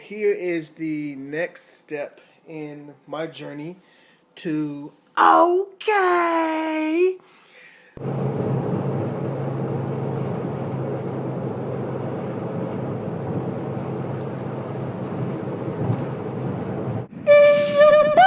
here is the next step in my journey to okay. It's your boy.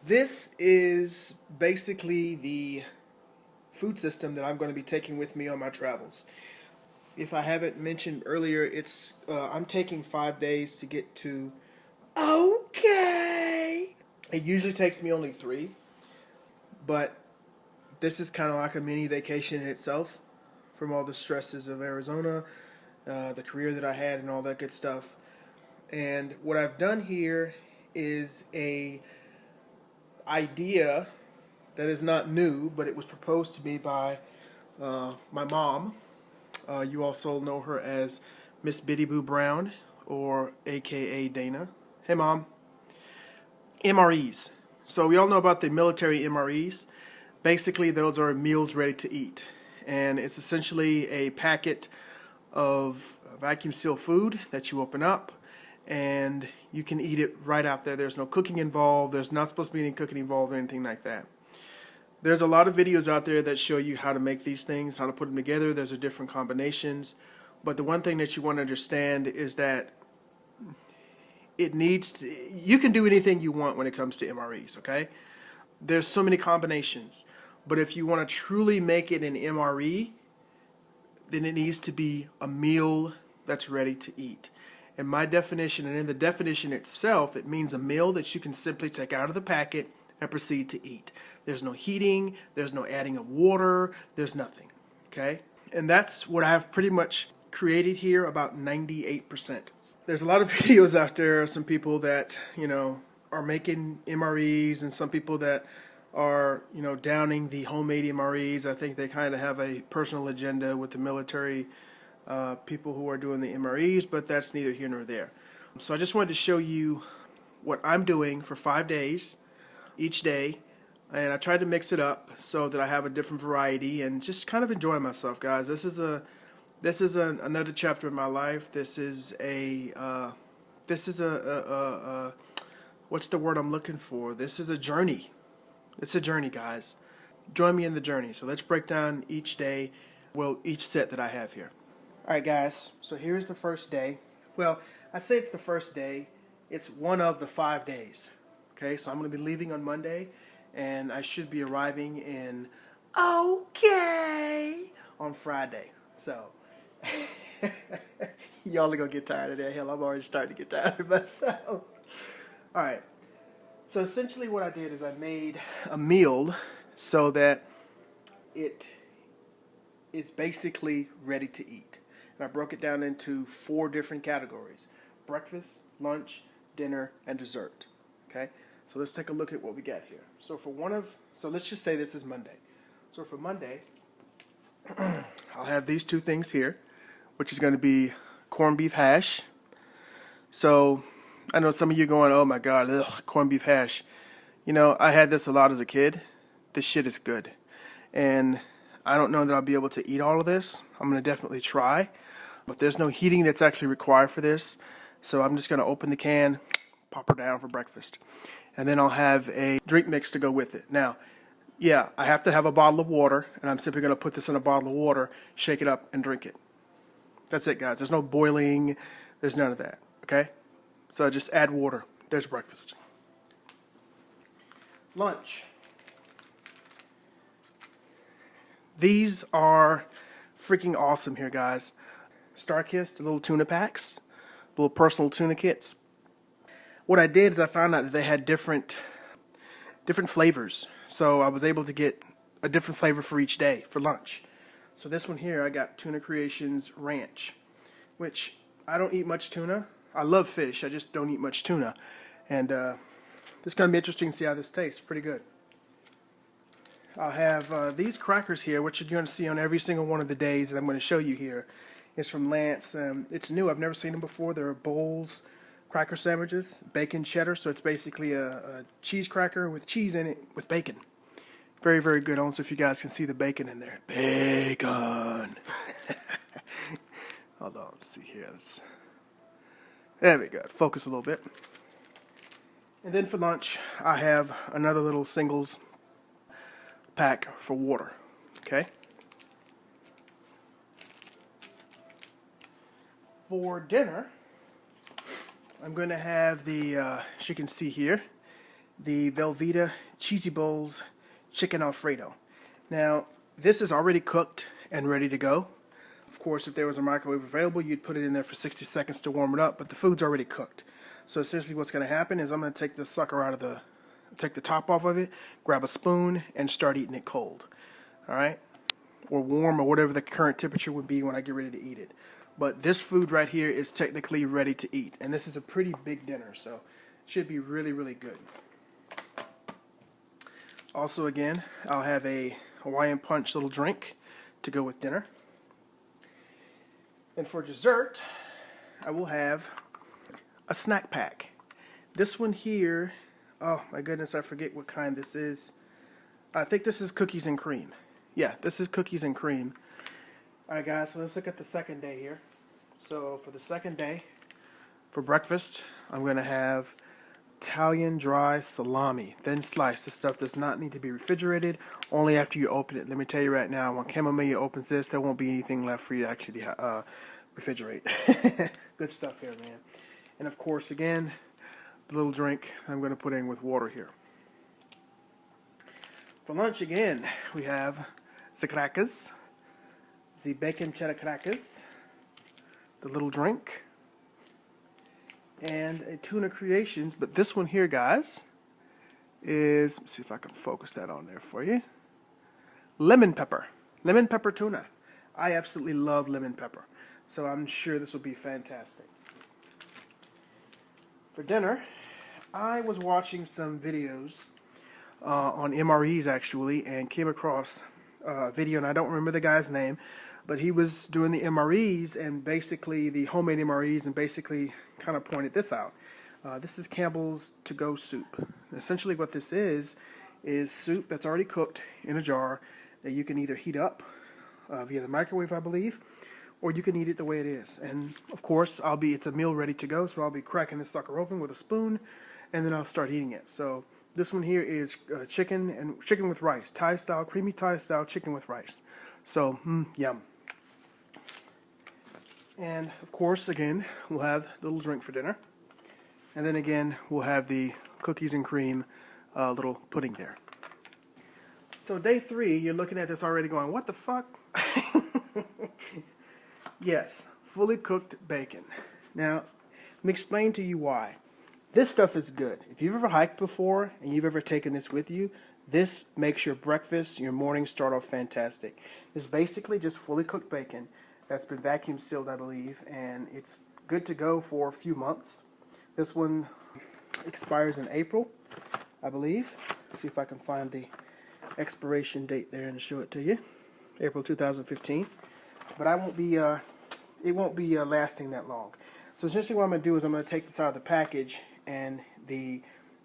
This is basically the food system that I'm going to be taking with me on my travels. If I haven't mentioned earlier, I'm taking 5 days to get to okay. It usually takes me only 3, but this is kind of like a mini vacation in itself from all the stresses of Arizona, the career that I had, and all that good stuff. And what I've done here is a idea that is not new, but it was proposed to me by my mom. You also know her as Miss Biddy Boo Brown, or AKA Dana. Hey, Mom. MREs. So we all know about the military MREs. Basically, those are meals ready to eat. And it's essentially a packet of vacuum seal food that you open up, and you can eat it right out there. There's no cooking involved. There's not supposed to be any cooking involved or anything like that. There's a lot of videos out there that show you how to make these things, how to put them together. There's different combinations. But the one thing that you want to understand is that you can do anything you want when it comes to MREs, okay? There's so many combinations. But if you want to truly make it an MRE, then it needs to be a meal that's ready to eat. In my definition, and in the definition itself, it means a meal that you can simply take out of the packet and proceed to eat. There's no heating, there's no adding of water, there's nothing, okay? And that's what I've pretty much created here, about 98%. There's a lot of videos out there, some people that, are making MREs, and some people that are, downing the homemade MREs. I think they kind of have a personal agenda with the military people who are doing the MREs, but that's neither here nor there. So I just wanted to show you what I'm doing for 5 days each day, and I tried to mix it up so that I have a different variety and just kind of enjoy myself, guys. This is another chapter in my life. This is what's the word I'm looking for? This is a journey. It's a journey, guys. Join me in the journey. So let's break down each day, each set that I have here. All right, guys. So here's the first day. Well, I say it's the first day. It's one of the 5 days. Okay, so I'm going to be leaving on Monday, and I should be arriving in okay on Friday. So y'all are going to get tired of that. Hell, I'm already starting to get tired of myself. All right. So essentially what I did is I made a meal so that it is basically ready to eat. And I broke it down into 4 different categories: breakfast, lunch, dinner, and dessert. Okay? So let's take a look at what we got here. So let's just say this is Monday. So for Monday, I'll have these 2 things here, which is going to be corned beef hash. So I know some of you going, oh my God, corned beef hash. I had this a lot as a kid. This shit is good. And I don't know that I'll be able to eat all of this. I'm going to definitely try. But there's no heating that's actually required for this. So I'm just going to open the can, pop her down for breakfast. And then I'll have a drink mix to go with it. Now, yeah, I have to have a bottle of water. And I'm simply going to put this in a bottle of water, shake it up, and drink it. That's it, guys. There's no boiling. There's none of that. Okay? So just add water. There's breakfast. Lunch. These are freaking awesome here, guys. Starkist, little tuna packs, little personal tuna kits. What I did is I found out that they had different flavors. So I was able to get a different flavor for each day for lunch. So this one here, I got Tuna Creations Ranch, which I don't eat much tuna. I love fish, I just don't eat much tuna. And this is going to be interesting to see how this tastes. Pretty good. I'll have these crackers here, which you're going to see on every single one of the days that I'm going to show you here. It's from Lance. It's new. I've never seen them before. They're bowls cracker sandwiches, bacon cheddar. So it's basically a cheese cracker with cheese in it with bacon. Very, very good. Also, if you guys can see the bacon in there. Bacon. Hold on. Let's see here. There we go. Focus a little bit. And then for lunch, I have another little singles pack for water. Okay. For dinner, I'm going to have the, as you can see here, the Velveeta Cheesy Bowls Chicken Alfredo. Now, this is already cooked and ready to go. Of course, if there was a microwave available, you'd put it in there for 60 seconds to warm it up, but the food's already cooked. So essentially what's going to happen is I'm going to take this sucker out of take the top off of it, grab a spoon, and start eating it cold. Alright? Or warm, or whatever the current temperature would be when I get ready to eat it. But this food right here is technically ready to eat. And this is a pretty big dinner, so it should be really, really good. Also, again, I'll have a Hawaiian Punch little drink to go with dinner. And for dessert, I will have a snack pack. This one here, oh my goodness, I forget what kind this is. I think this is cookies and cream. Yeah, this is cookies and cream. Alright guys, so let's look at the second day here. So for the second day, for breakfast, I'm going to have Italian dry salami, thin slice. This stuff does not need to be refrigerated, only after you open it. Let me tell you right now, when Camomeleon opens this, there won't be anything left for you to actually refrigerate. Good stuff here, man. And of course, again, the little drink I'm going to put in with water here. For lunch again, we have the crackers, the bacon cheddar crackers, the little drink, and a Tuna Creations, but this one here, guys, is, let's see if I can focus that on there for you, lemon pepper tuna. I absolutely love lemon pepper, so I'm sure this will be fantastic. For dinner, I was watching some videos on MREs actually, and came across a video, and I don't remember the guy's name, but he was doing the MREs, and basically the homemade MREs, and basically kind of pointed this out. This is Campbell's to-go soup. Essentially what this is soup that's already cooked in a jar that you can either heat up via the microwave, I believe, or you can eat it the way it is. And of course, it's a meal ready to go, so I'll be cracking this sucker open with a spoon, and then I'll start eating it. So this one here is chicken with rice, Thai style, creamy Thai style chicken with rice. So, yum. And of course, again, we'll have a little drink for dinner. And then again, we'll have the cookies and cream little pudding there. So day 3, you're looking at this already going, what the fuck? Yes, fully cooked bacon. Now, let me explain to you why. This stuff is good. If you've ever hiked before and you've ever taken this with you, this makes your breakfast, your morning start off fantastic. It's basically just fully cooked bacon that's been vacuum sealed, I believe, and it's good to go for a few months. This one expires in April, I believe. Let's see if I can find the expiration date there and show it to you. April 2015. But it won't be lasting that long. So essentially what I'm going to do is I'm going to take this out of the package, and the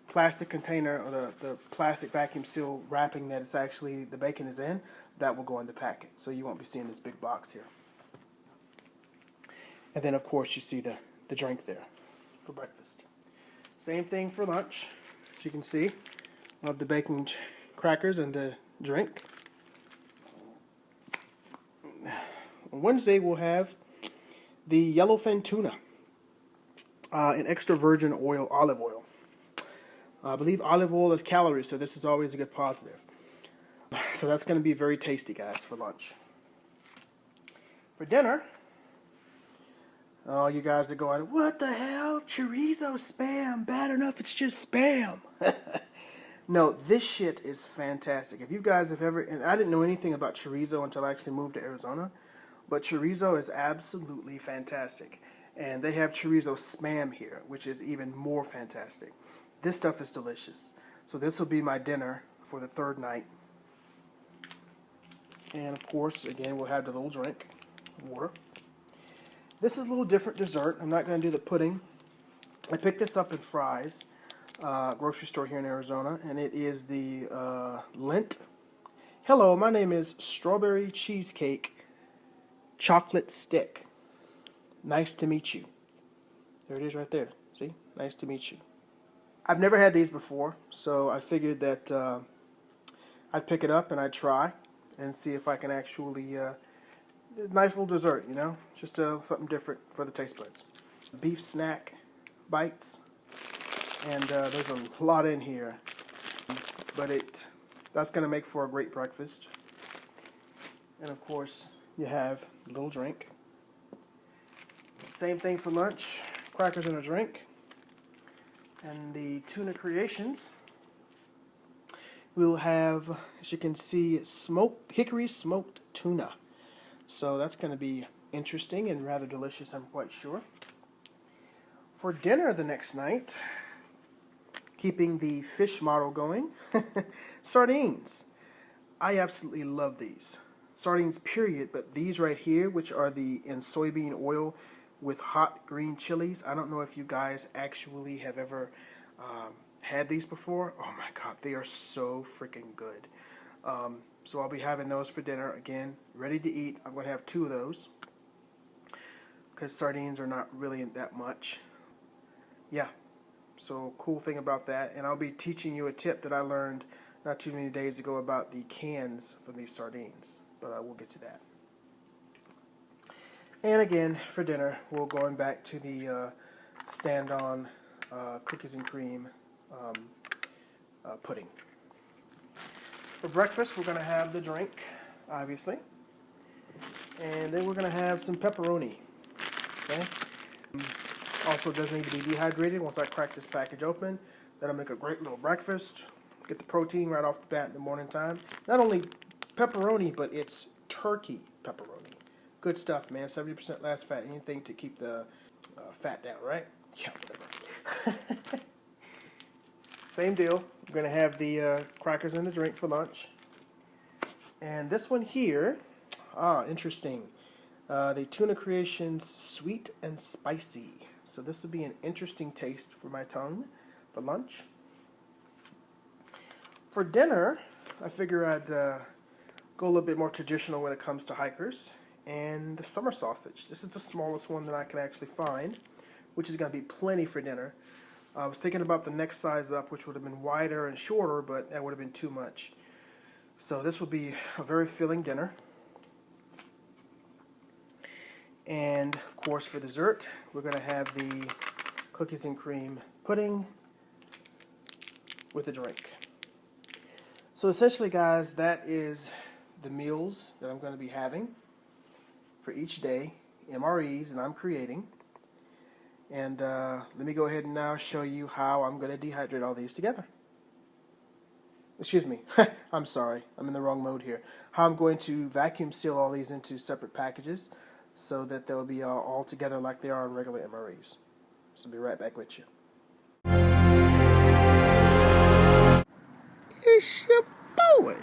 plastic container, or the plastic vacuum seal wrapping that it's actually the bacon is in, that will go in the packet. So you won't be seeing this big box here. And then of course you see the drink there for breakfast. Same thing for lunch. As you can see, I have the bacon crackers and the drink. On Wednesday we'll have the yellowfin tuna in extra virgin olive oil. I believe olive oil is calories, so this is always a good positive. So that's going to be very tasty, guys, for lunch. For dinner, oh, you guys are going, what the hell? Chorizo spam. Bad enough it's just spam. No, this shit is fantastic. If you guys have ever, and I didn't know anything about chorizo until I actually moved to Arizona, but chorizo is absolutely fantastic. And they have chorizo spam here, which is even more fantastic. This stuff is delicious. So this will be my dinner for the third night. And of course, again, we'll have the little drink, water. This is a little different dessert. I'm not going to do the pudding. I picked this up in Fry's grocery store here in Arizona, and it is the Lent. Hello, my name is Strawberry Cheesecake Chocolate Stick. Nice to meet you. There it is right there. See? Nice to meet you. I've never had these before, so I figured that I'd pick it up and I'd try and see if I can actually, nice little dessert, you know, just something different for the taste buds. Beef snack bites, and there's a lot in here, but that's going to make for a great breakfast. And of course, you have a little drink. Same thing for lunch, crackers and a drink. And the tuna creations, we'll have, as you can see, hickory smoked tuna. So that's going to be interesting and rather delicious, I'm quite sure. For dinner the next night, keeping the fish model going, sardines. I absolutely love these. Sardines, period, but these right here, which are in soybean oil with hot green chilies. I don't know if you guys actually have ever had these before. Oh my God, they are so freaking good. So I'll be having those for dinner. Again, ready to eat. I'm going to have 2 of those because sardines are not really that much. Yeah, so cool thing about that. And I'll be teaching you a tip that I learned not too many days ago about the cans for these sardines, but I will get to that. And again, for dinner, we're going back to the stand-on cookies and cream pudding. For breakfast, we're going to have the drink, obviously. And then we're going to have some pepperoni. Okay? Also, does need to be dehydrated. Once I crack this package open, that'll make a great little breakfast. Get the protein right off the bat in the morning time. Not only pepperoni, but it's turkey pepperoni. Good stuff, man. 70% less fat. Anything to keep the fat down, right? Yeah, whatever. Same deal. I'm going to have the crackers and the drink for lunch. And this one here, interesting. The Tuna Creations Sweet and Spicy. So this would be an interesting taste for my tongue for lunch. For dinner, I figure I'd go a little bit more traditional when it comes to hikers. And the summer sausage. This is the smallest one that I can actually find, which is going to be plenty for dinner. I was thinking about the next size up, which would have been wider and shorter, but that would have been too much. So this will be a very filling dinner. And of course, for dessert, we're going to have the cookies and cream pudding with a drink. So essentially, guys, that is the meals that I'm going to be having for each day, MREs, and I'm creating. And let me go ahead and now show you how I'm going to dehydrate all these together. Excuse me, I'm sorry, I'm in the wrong mode here. How I'm going to vacuum seal all these into separate packages so that they'll be all together like they are in regular MREs. So I'll be right back with you. It's your boy,